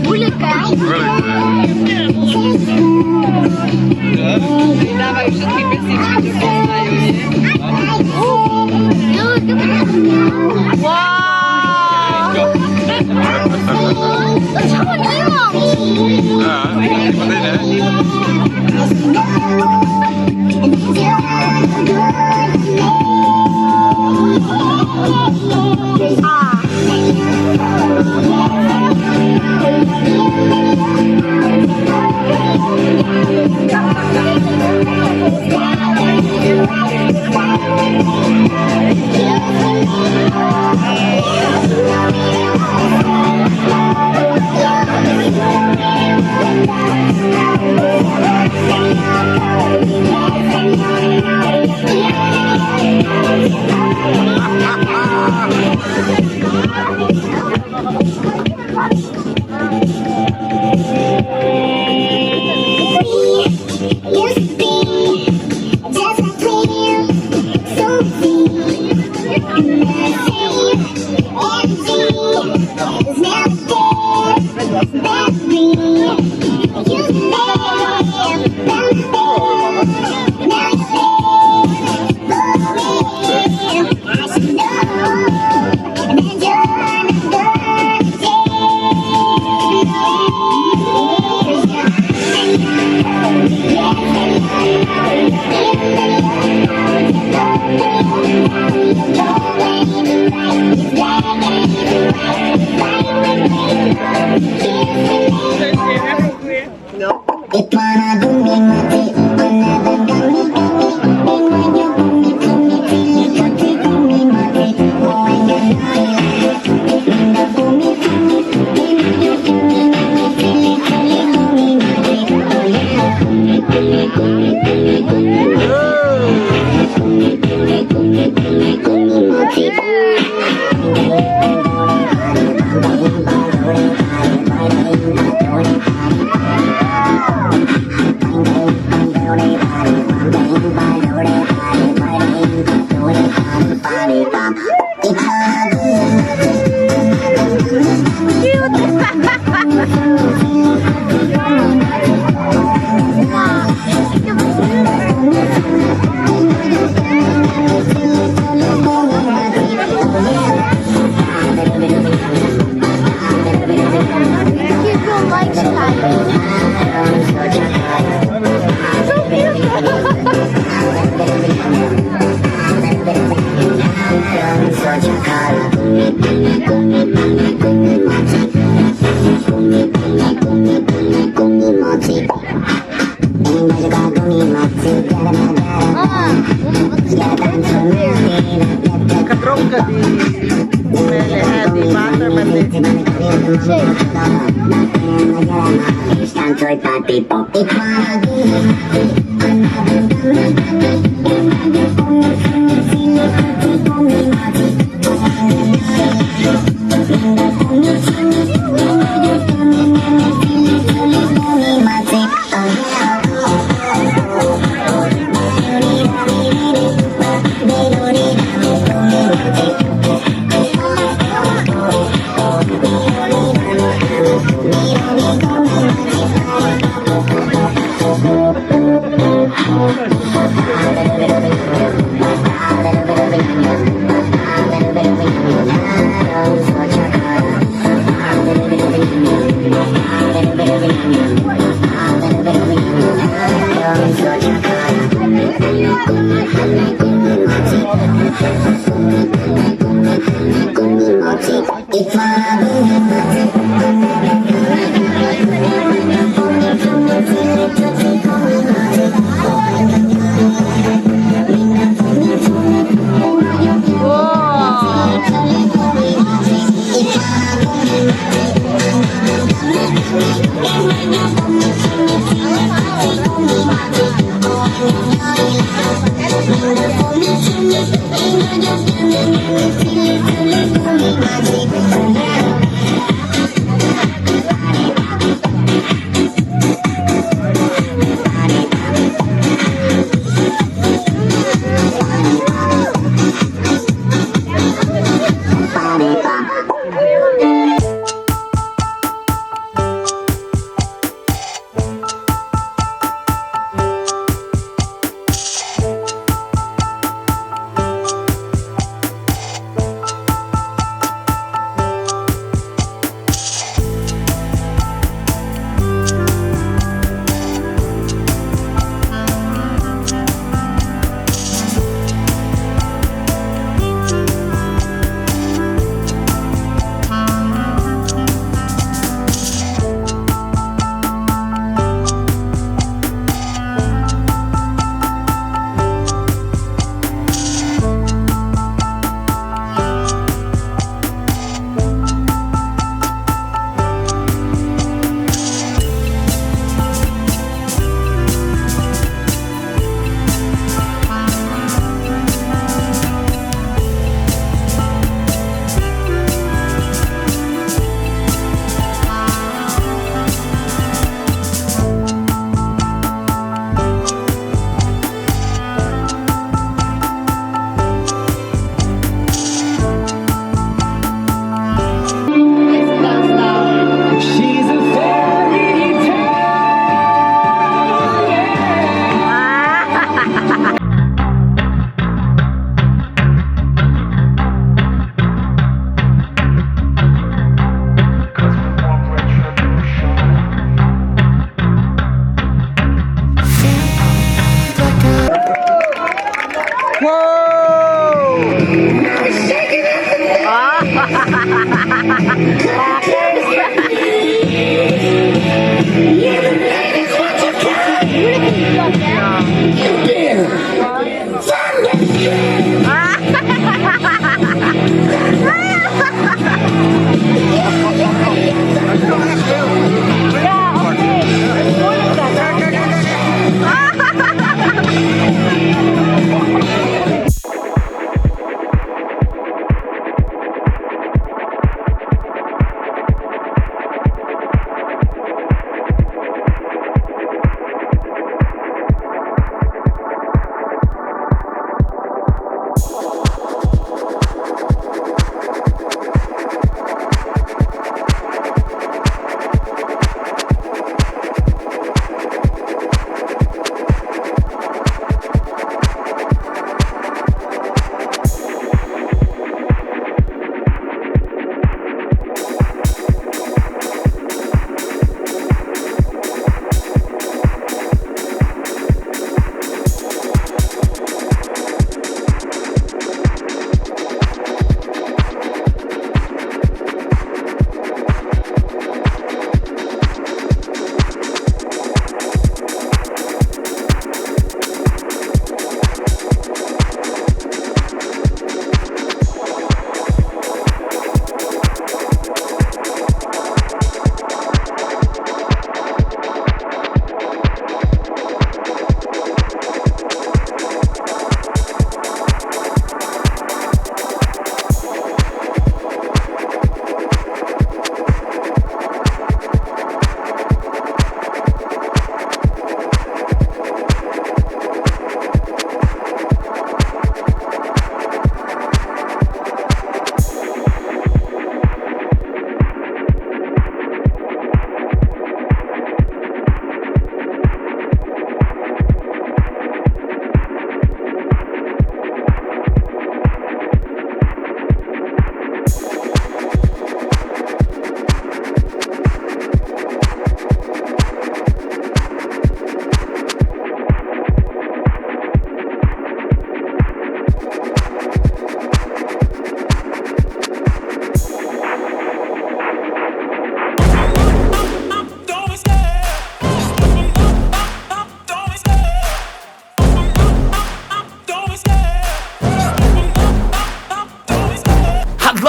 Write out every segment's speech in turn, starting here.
Moeilijk hè? Dawaj, wszystkie pestyczki tu poznają, nie? Wow! Dat is gewoon niemand! Ja, wat is het? Kadrongka di di butter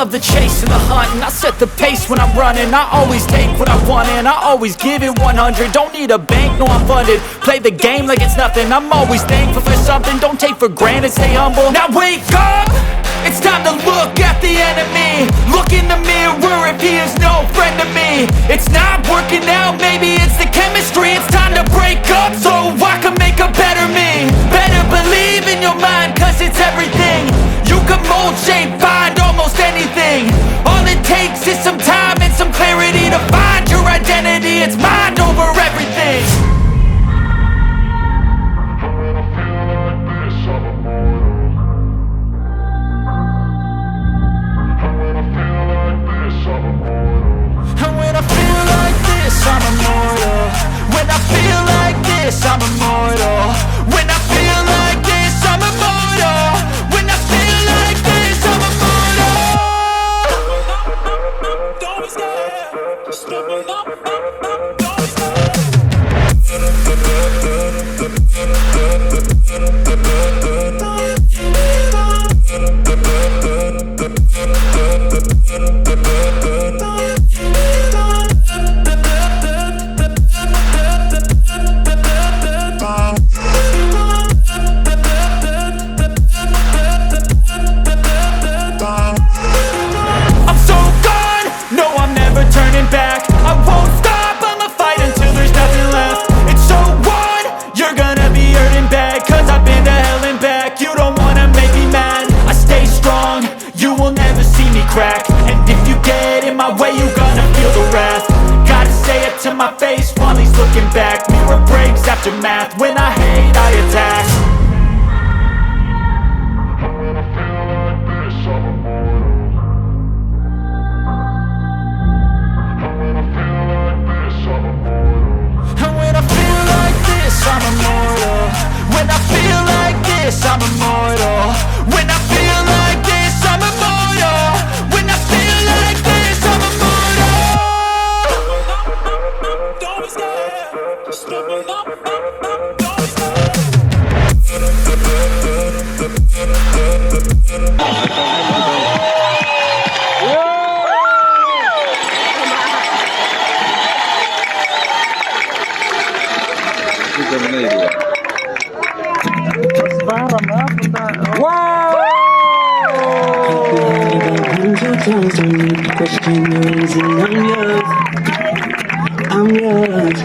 love the chase and the hunt, and I set the pace when I'm running. I always take what I want and I always give it 100. Don't need a bank, no I'm funded. Play the game like it's nothing. I'm always thankful for something. Don't take for granted, stay humble. Now wake up! It's time to look at the enemy. Look in the mirror if he is no friend to me. It's not working out, maybe it's the chemistry. It's time to break up so I can make a better me. Better believe in your mind, cause it's everything. You can mold, shape, find almost anything. All it takes is some time and some clarity to find your identity. It's mind over everything. And when I feel like this, I'm immortal. When I feel like this, I'm immortal. When I feel like this, I'm immortal. When I feel like this, I'm immortal. Don't be scared. Just Sometimes don't need to question the reason I'm yours.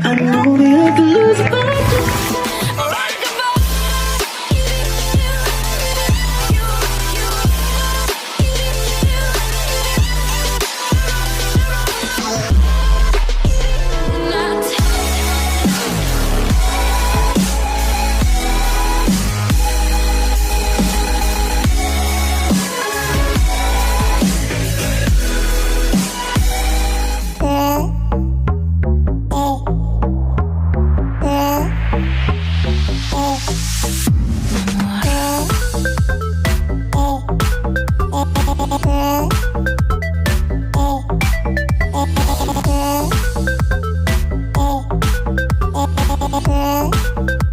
I know we have to lose, but